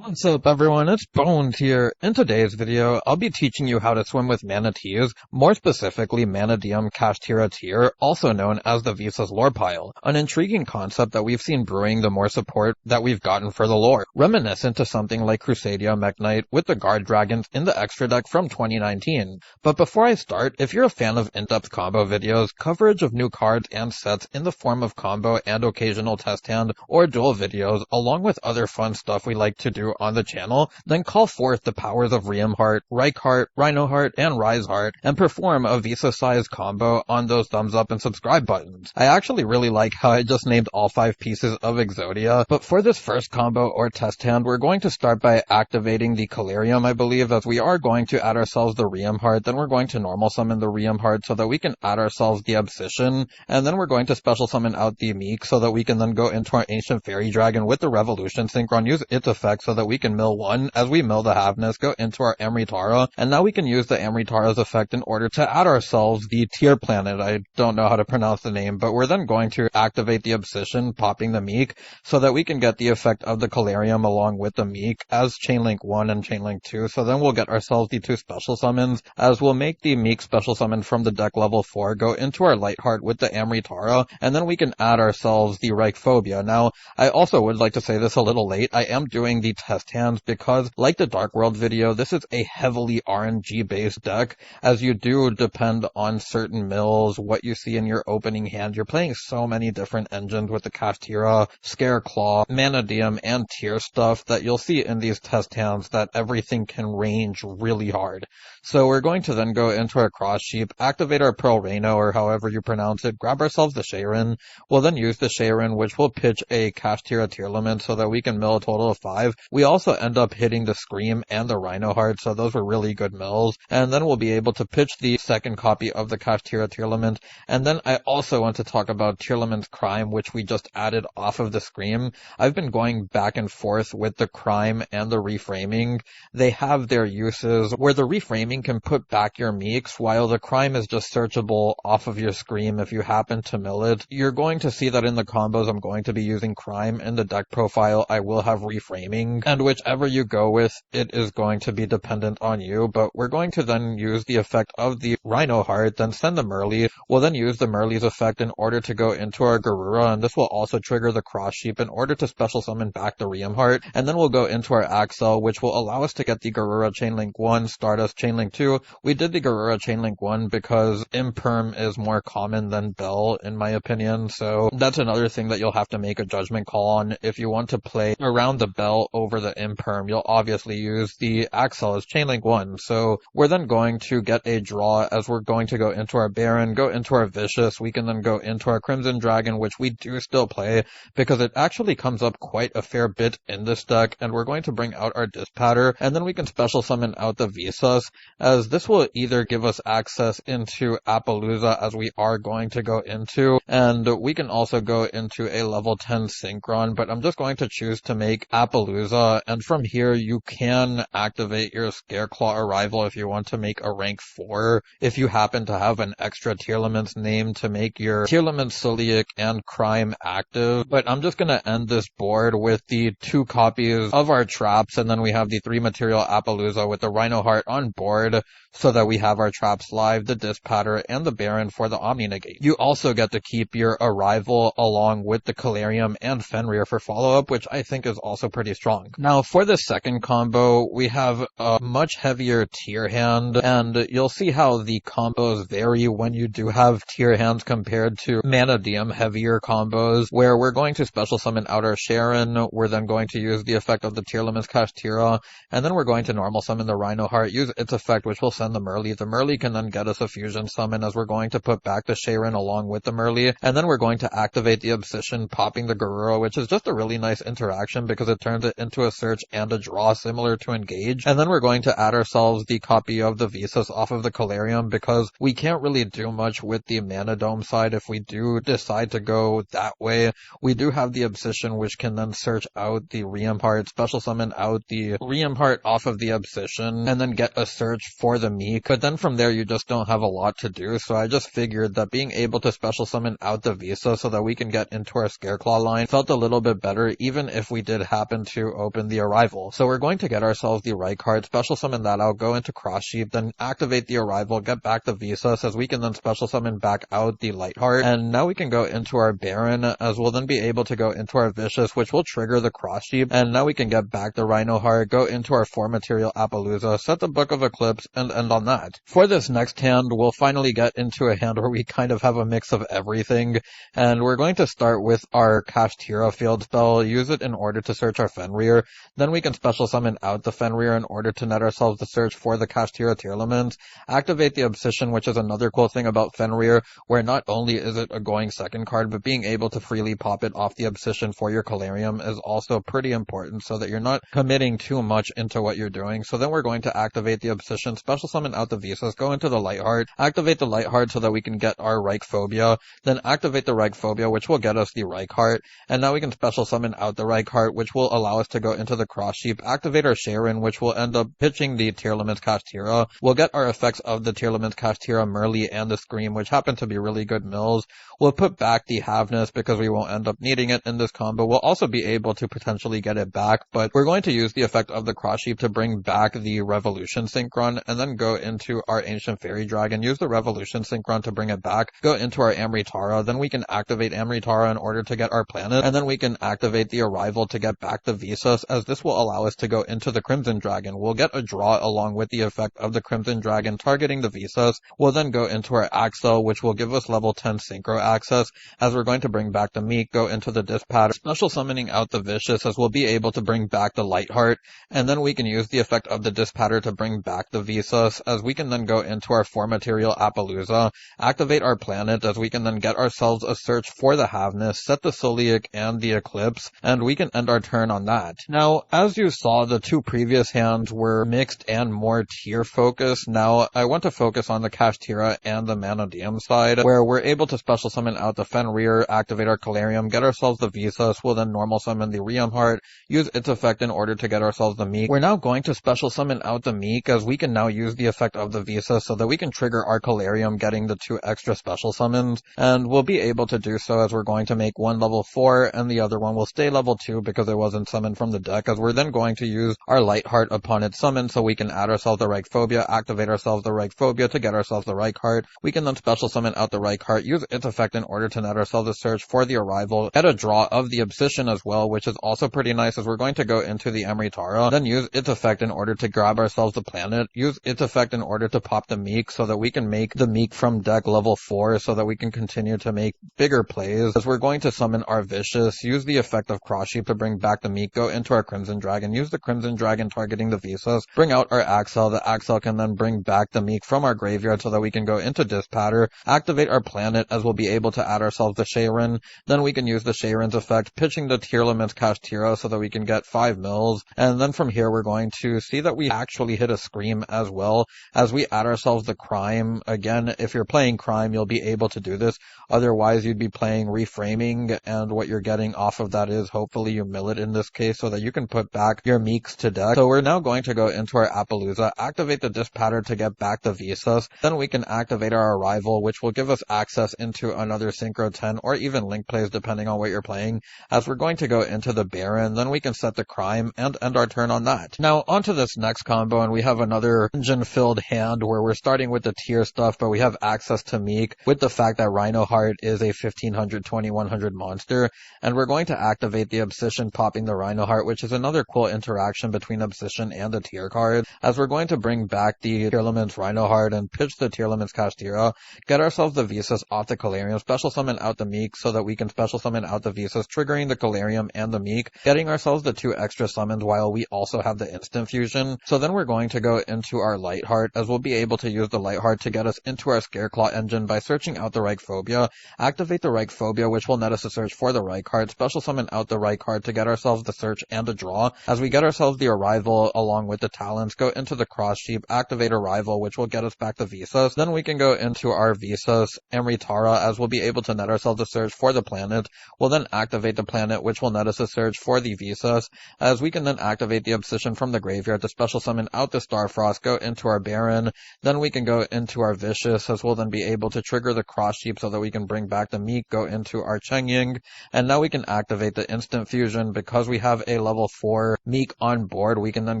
What's up everyone, it's Bones here. In today's video, I'll be teaching you how to swim with manatees, more specifically Mannadium Kashtira tier, also known as the Visa's lore pile, an intriguing concept that we've seen brewing the more support that we've gotten for the lore, reminiscent to something like Crusadia Mech Knight with the guard dragons in the extra deck from 2019. But before I start, if you're a fan of in-depth combo videos, coverage of new cards and sets in the form of combo and occasional test hand or duel videos, along with other fun stuff we like to do on the channel, then call forth the powers of Heart, Heart, Heart, and Heart, and perform a Visa-sized combo on those thumbs up and subscribe buttons. I actually really like how I just named all 5 pieces of Exodia, but for this first combo or test hand, we're going to start by activating the Calarium, I believe, as we are going to add ourselves the Heart, then we're going to normal summon the Heart so that we can add ourselves the Obsession, and then we're going to special summon out the Meek so that we can then go into our Ancient Fairy Dragon with the Revolution Synchron, use its effect so that we can mill 1. As we mill the Havness, go into our Amritara, and now we can use the Amritara's effect in order to add ourselves the Tearlaments. I don't know how to pronounce the name, but we're then going to activate the Obsession, popping the Meek, so that we can get the effect of the Calarium along with the Meek as Chainlink 1 and Chainlink 2, so then we'll get ourselves the 2 special summons, as we'll make the Meek special summon from the deck level 4, go into our Lightheart with the Amritara, and then we can add ourselves the Reichphobia. Now, I also would like to say this a little late, I am doing the test hands because, like the Dark World video, this is a heavily RNG-based deck, as you do depend on certain mills, what you see in your opening hand. You're playing so many different engines with the Kashtira, Scareclaw, Mannadium, and Tier stuff that you'll see in these test hands that everything can range really hard. So we're going to then go into our Cross Sheep, activate our Pearl Reno, or however you pronounce it, grab ourselves the Sharon. We'll then use the Sharon, which will pitch a Kashtira Tearlament so that we can mill a total of 5. We also end up hitting the Scream and the Heart, so those were really good mills. And then we'll be able to pitch the second copy of the Kashtira Tearlament. And then I also want to talk about Tearlament's Crime, which we just added off of the Scream. I've been going back and forth with the Crime and the Reframing. They have their uses where the Reframing can put back your Meeks, while the Crime is just searchable off of your Scream if you happen to mill it. You're going to see that in the combos I'm going to be using Crime. In the deck profile, I will have Reframing, and whichever you go with, it is going to be dependent on you, but we're going to then use the effect of the Heart, then send the Merly. We'll then use the Merly's effect in order to go into our Garura, and this will also trigger the Cross Sheep in order to special summon back the Heart, and then we'll go into our Axel, which will allow us to get the Garura Chainlink 1, Stardust Chainlink 2. We did the Garura Chainlink 1 because Imperm is more common than Bell, in my opinion, so that's another thing that you'll have to make a judgment call on. If you want to play around the Bell over the Imperm, you'll obviously use the Axel as Chainlink 1. So we're then going to get a draw as we're going to go into our Baron, go into our Vicious. We can then go into our Crimson Dragon, which we do still play because it actually comes up quite a fair bit in this deck, and we're going to bring out our Dispatter, and then we can special summon out the Visas, as this will either give us access into Appaloosa, as we are going to go into, and we can also go into a level 10 Synchron, but I'm just going to choose to make Appaloosa, and from here you can activate your Scareclaw Arrival if you want to make a rank 4, if you happen to have an extra Tearlaments name to make your Tearlaments Celiac and Crime active. But I'm just going to end this board with the 2 copies of our traps, and then we have the 3 material Appaloosa with the Heart on board, so that we have our traps live, the Dispatter, and the Baron for the Omni Negate. You also get to keep your Arrival along with the Calarium and Fenrir for follow-up, which I think is also pretty strong. Now, for the second combo, we have a much heavier tier hand, and you'll see how the combos vary when you do have tier hands compared to Mannadium heavier combos, where we're going to special summon out our Sharon, we're then going to use the effect of the Tearlaments Kashtira, and then we're going to normal summon the Heart, use its effect, which will send the Merly. The Merly can then get us a fusion summon, as we're going to put back the Sharon along with the Merly, and then we're going to activate the Obsession, popping the Garura, which is just a really nice interaction because it turns it into a search and a draw similar to Engage, and then we're going to add ourselves the copy of the Visas off of the Calarium because we can't really do much with the Mana Dome side if we do decide to go that way. We do have the Obsession, which can then search out the Heart, special summon out the Heart off of the Obsession, and then get a search for the Meek, but then from there you just don't have a lot to do, so I just figured that being able to special summon out the Visa so that we can get into our Scareclaw line felt a little bit better, even if we did happen to open the Arrival. So we're going to get ourselves the right card, special summon that out, go into Cross Sheep, then activate the Arrival, get back the Visas, as we can then special summon back out the Lightheart. And now we can go into our Baron, as we'll then be able to go into our Vicious, which will trigger the Cross Sheep. And now we can get back the Rhino Heart, go into our 4-material Appaloosa, set the Book of Eclipse, and end on that. For this next hand, we'll finally get into a hand where we kind of have a mix of everything. And we're going to start with our Kashtira field spell, use it in order to search our Fenrir. Then we can special summon out the Fenrir in order to net ourselves the search for the Kashtira Tearlaments. Activate the Obsession, which is another cool thing about Fenrir, where not only is it a going second card, but being able to freely pop it off the Obsession for your Calarium is also pretty important, so that you're not committing too much into what you're doing. So then we're going to activate the Obsession, special summon out the Visas, go into the Lightheart, activate the Lightheart so that we can get our Reichphobia, then activate the Reichphobia, which will get us the Reichheart, and now we can special summon out the Reichheart, which will allow us to go into the Cross Sheep, activate our Sharon, which will end up pitching the Tearlaments Kashtira. We'll get our effects of the Tearlaments Kashtira, Merly, and the Scream, which happen to be really good mills. We'll put back the Haveness because we won't end up needing it in this combo. We'll also be able to potentially get it back, but we're going to use the effect of the Cross Sheep to bring back the Revolution Synchron, and then go into our Ancient Fairy Dragon, use the Revolution Synchron to bring it back, go into our Amritara, then we can activate Amritara in order to get our planet, and then we can activate the Arrival to get back the Visas, as this will allow us to go into the Crimson Dragon. We'll get a draw along with the effect of the Crimson Dragon targeting the Visas. We'll then go into our Axel, which will give us level 10 Synchro access, as we're going to bring back the Meek, go into the Dispatter, special summoning out the Vicious, as we'll be able to bring back the Lightheart, and then we can use the effect of the Dispatter to bring back the Visas, as we can then go into our 4-material Appaloosa, activate our planet, as we can then get ourselves a search for the Haveness, set the Solic and the Eclipse, and we can end our turn on that. Now, as you saw, the two previous hands were mixed and more tier focused. Now, I want to focus on the Kashtira and the Mannadium side, where we're able to special summon out the Fenrir, activate our Calarium, get ourselves the Visas, we'll then normal summon the Realmheart, use its effect in order to get ourselves the Meek. We're now going to special summon out the Meek, as we can now use the effect of the Visas so that we can trigger our Calarium, getting the 2 extra special summons, and we'll be able to do so as we're going to make one level 4 and the other one will stay level 2 because it wasn't summoned from the deck, as we're then going to use our Lightheart upon its summon so we can add ourselves the Reichphobia, activate ourselves the Reichphobia to get ourselves the Reichheart. We can then special summon out the Reichheart, use its effect in order to net ourselves a search for the Arrival, get a draw of the Obsession as well, which is also pretty nice, as we're going to go into the Amritara, then use its effect in order to grab ourselves the planet, use its effect in order to pop the Meek so that we can make the Meek from deck level 4 so that we can continue to make bigger plays, as we're going to summon our Vicious, use the effect of Cross Sheep to bring back the Meek, go into our Crimson Dragon, use the Crimson Dragon targeting the Visas, bring out our Axel, the Axel can then bring back the Meek from our graveyard so that we can go into Dispatter, activate our planet, as we'll be able to add ourselves the Sharon, then we can use the Sharon's effect, pitching the Tearlaments Kashtira so that we can get 5 mills, and then from here we're going to see that we actually hit a Scream as well, as we add ourselves the Crime. Again, if you're playing Crime, you'll be able to do this, otherwise you'd be playing Reframing, and what you're getting off of that is hopefully you mill it in this case so that you can put back your Meeks to deck. So we're now going to go into our Appaloosa, activate the Dispatter to get back the Visas, then we can activate our Arrival, which will give us access into another Synchro 10 or even Link plays depending on what you're playing, as we're going to go into the Baron, then we can set the Crime and end our turn on that. Now onto this next combo, and we have another engine-filled hand where we're starting with the tier stuff, but we have access to Meek with the fact that Rhino Heart is a 1500, 2100 monster, and we're going to activate the Obsession popping the Rhino Heart, which is another cool interaction between Obsession and the tier card, as we're going to bring back the Tearlaments Rhino Heart and pitch the Tearlaments Kashtira, get ourselves the Visas off the Calarium, special summon out the Meek so that we can special summon out the Visas, triggering the Calarium and the Meek, getting ourselves the 2 extra summons while we also have the Instant Fusion. So then we're going to go into our Lightheart, as we'll be able to use the Lightheart to get us into our Scareclaw engine by searching out the Reichphobia, activate the Reichphobia, which will net us a search for the Reichheart, special summon out the Reichheart to get ourselves the search and a draw, as we get ourselves the Arrival along with the Talents, go into the Cross Sheep, activate Arrival, which will get us back the Visas, then we can go into our Visas, Amritara, as we'll be able to net ourselves a search for the planet, we'll then activate the planet, which will net us a search for the Visas, as we can then activate the Obsession from the graveyard to special summon out the Starfrost, go into our Baron, then we can go into our Vicious, as we'll then be able to trigger the Cross Sheep so that we can bring back the Meek, go into our Chengying, and now we can activate the Instant Fusion because we have a level 4 Meek on board, we can then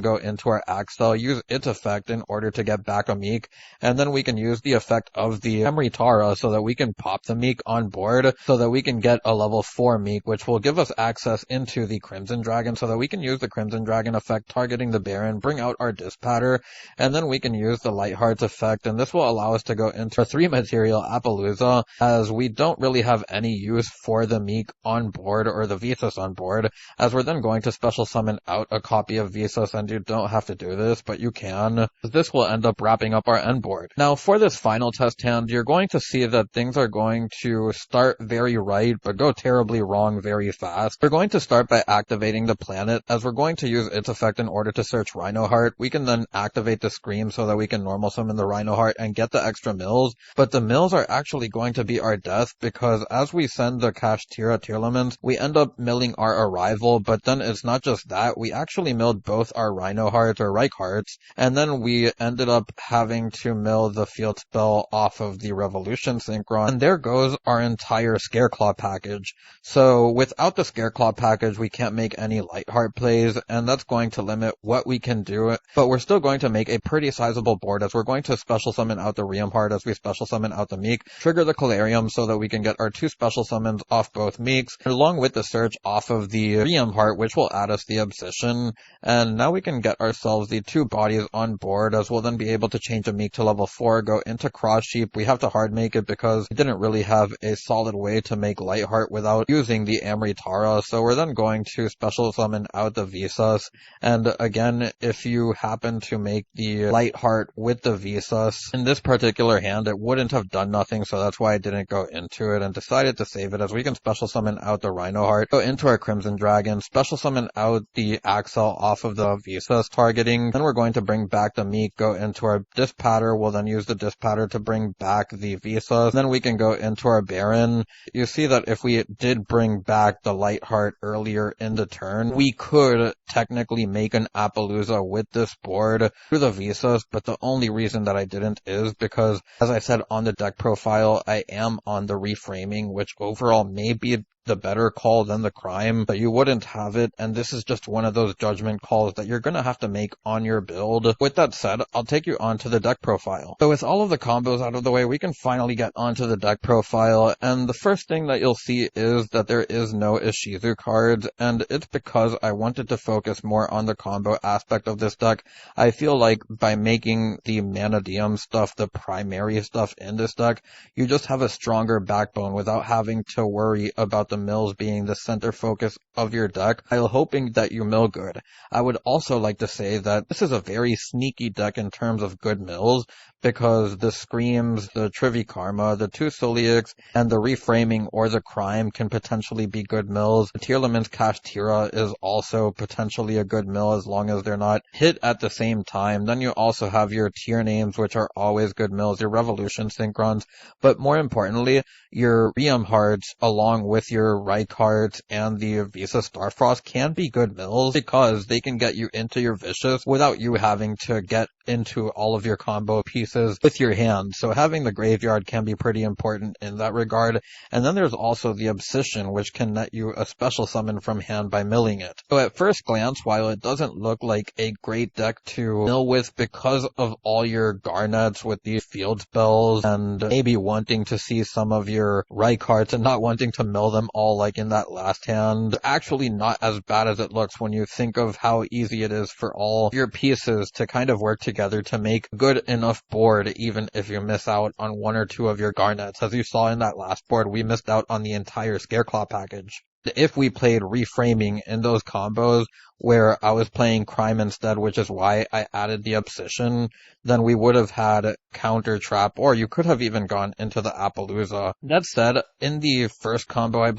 go into our Axel, use its effect in order to get back a Meek, and then we can use the effect of the Emery Tara so that we can pop the Meek on board so that we can get a level 4 Meek, which will give us access into the Crimson Dragon so that we can use the Crimson Dragon effect targeting the Baron, bring out our Dispatter, and then we can use the Lighthearts effect, and this will allow us to go into a 3 material Appaloosa, as we don't really have any use for the Meek on board or the Visas on board, as we're then going to special summon out a copy of Visas, and you don't have to do this, but you can. This will end up wrapping up our end board. Now for this final test hand, you're going to see that things are going to start very right, but go terribly wrong very fast. We're going to start by activating the planet, as we're going to use its effect in order to search Rhinoheart. We can then activate the Scream so that we can normal summon the Rhinoheart and get the extra mills, but the mills are actually going to be our death, because as we send the Kashtira Tearlaments, we end up milling our Arrival, but then it's not just that, we actually milled both our Rhinohearts or Reichhearts, and then we ended up having to mill the field spell off of the Revolution Synchron, and there goes our entire Scareclaw package. So without the Scareclaw package, we can't make any Lightheart plays, and that's going to limit what we can do, but we're still going to make a pretty sizable board, as we're going to special summon out the Riamheart as we special summon out the Meek, trigger the Calarium so that we can get our 2 special summons off both Meeks, along with the search off of the Riamheart, which will add us the Obsession, and now we can get ourselves the 2 bodies on board, as we'll then be able to change a Meek to level 4, go into Cross Sheep. We have to hard make it because we didn't really have a solid way to make Lightheart without using the Amritara, so we're then going to special summon out the Visas, and again, if you happen to make the Lightheart with the Visas, in this particular hand, it wouldn't have done nothing, so that's why I didn't go into it and decided to save it, as we can special summon out the Rhinoheart, go into our Crimson Dragon, special summon out the Axel off of the Visas targeting, then we're going to bring back the Meek, go into our Dispatter, we'll then use the Dispatter to bring back the Visas, then we can go into our Baron. You see that if we did bring back the Lightheart earlier in the turn, we could technically make an Appaloosa with this board through the Visas, but the only reason that I didn't is because, as I said on the deck profile, I am on the reframing, which overall may be the better call than the crime, but you wouldn't have it, and this is just one of those judgment calls that you're gonna have to make on your build. With that said, I'll take you onto the deck profile. So with all of the combos out of the way, we can finally get onto the deck profile, and the first thing that you'll see is that there is no Ishizu cards, and it's because I wanted to focus more on the combo aspect of this deck. I feel like by making the Mannadium stuff the primary stuff in this deck, you just have a stronger backbone without having to worry about the mills being the center focus of your deck, while hoping that you mill good. I would also like to say that this is a very sneaky deck in terms of good mills, because the Screams, the Trivikarma, the 2 Suliaks, and the Reframing or the Crime can potentially be good mills. The Tearlament's Kashtira is also potentially a good mill as long as they're not hit at the same time. Then you also have your tier names, which are always good mills, your Revolution Synchrons, but more importantly, your Riamhearts along with your Reichardt and the Visa Starfrost can be good mills, because they can get you into your Vicious without you having to get into all of your combo pieces with your hand. So having the Graveyard can be pretty important in that regard. And then there's also the Obsession, which can net you a special summon from hand by milling it. So at first glance, while it doesn't look like a great deck to mill with because of all your Garnets with these field spells and maybe wanting to see some of your Reichardts and not wanting to mill them all like in that last hand, it's actually not as bad as it looks when you think of how easy it is for all your pieces to kind of work together to make good enough board, even if you miss out on 1 or 2 of your Garnets. As you saw in that last board, we missed out on the entire Scareclaw package. If we played Reframing in those combos, where I was playing Crime instead, which is why I added the Obsession, then we would have had Counter Trap, or you could have even gone into the Appaloosa. That said, in the first combo, I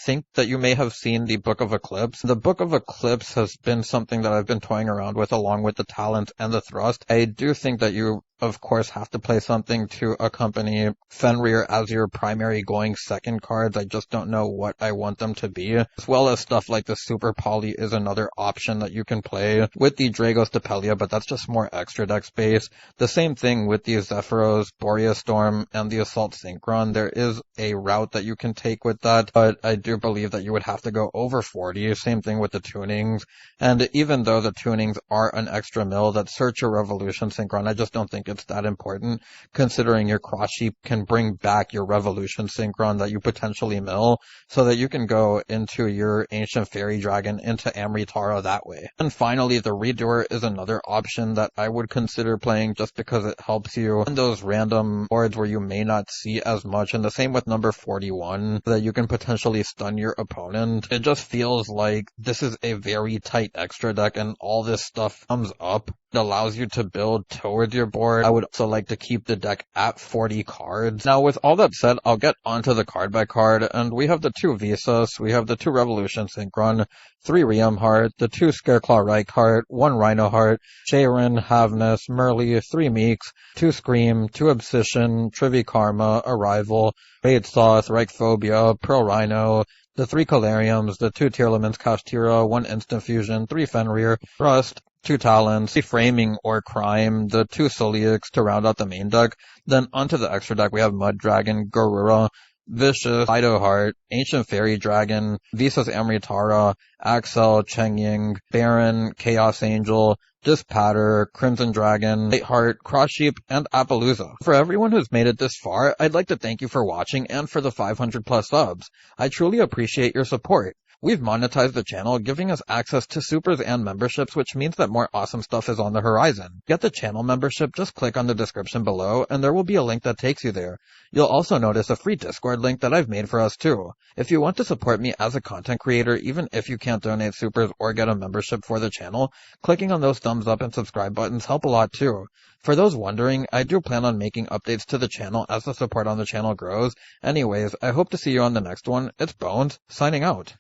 think that you may have seen the Book of Eclipse. The Book of Eclipse has been something that I've been toying around with along with the Talent and the Thrust. I do think that you of course, have to play something to accompany Fenrir as your primary going second cards. I just don't know what I want them to be. As well as stuff like the Super Poly is another option that you can play with the Dragos Depelia, but that's just more extra deck space. The same thing with the Zephyros, Boreas Storm, and the Assault Synchron. There is a route that you can take with that, but I do believe that you would have to go over 40. Same thing with the tunings. And even though the tunings are an extra mill that search your Revolution Synchron, I just don't think it's that important, considering your Cross Sheep can bring back your Revolution Synchron that you potentially mill, so that you can go into your Ancient Fairy Dragon into Amritara that way. And finally, the Redoer is another option that I would consider playing just because it helps you in those random boards where you may not see as much, and the same with number 41, that you can potentially stun your opponent. It just feels like this is a very tight extra deck, and all this stuff comes up. It allows you to build towards your board. I would also like to keep the deck at 40 cards. Now, with all that said, I'll get onto the card by card, and we have the 2 Visas, we have the 2 Revolution Synchron, 3 Riem Heart, the 2 Scareclaw Reichheart, 1 Rhino Heart, Sharon, Havness, Merly, 3 Meeks, 2 Scream, 2 Obsession, Trivi Karma, Arrival, Baitsoth, Reichphobia, Pearl Rhino, the 3 Calariums, the 2 Tearlaments, Kashtira, 1 Instant Fusion, 3 Fenrir, Rust, 2 Talons, 3 Framing or Crime, the 2 Soliix to round out the main deck. Then onto the extra deck we have Mud Dragon, Garura, Vicious, Heart, Ancient Fairy Dragon, Visas Amritara, Axel, Chengying, Baron, Chaos Angel, Dispatter, Crimson Dragon, Lightheart, Cross Sheep, and Appaloosa. For everyone who's made it this far, I'd like to thank you for watching and for the 500 plus subs. I truly appreciate your support. We've monetized the channel, giving us access to supers and memberships, which means that more awesome stuff is on the horizon. Get the channel membership, just click on the description below, and there will be a link that takes you there. You'll also notice a free Discord link that I've made for us too. If you want to support me as a content creator, even if you can't donate supers or get a membership for the channel, clicking on those thumbs up and subscribe buttons help a lot too. For those wondering, I do plan on making updates to the channel as the support on the channel grows. Anyways, I hope to see you on the next one. It's Bones, signing out.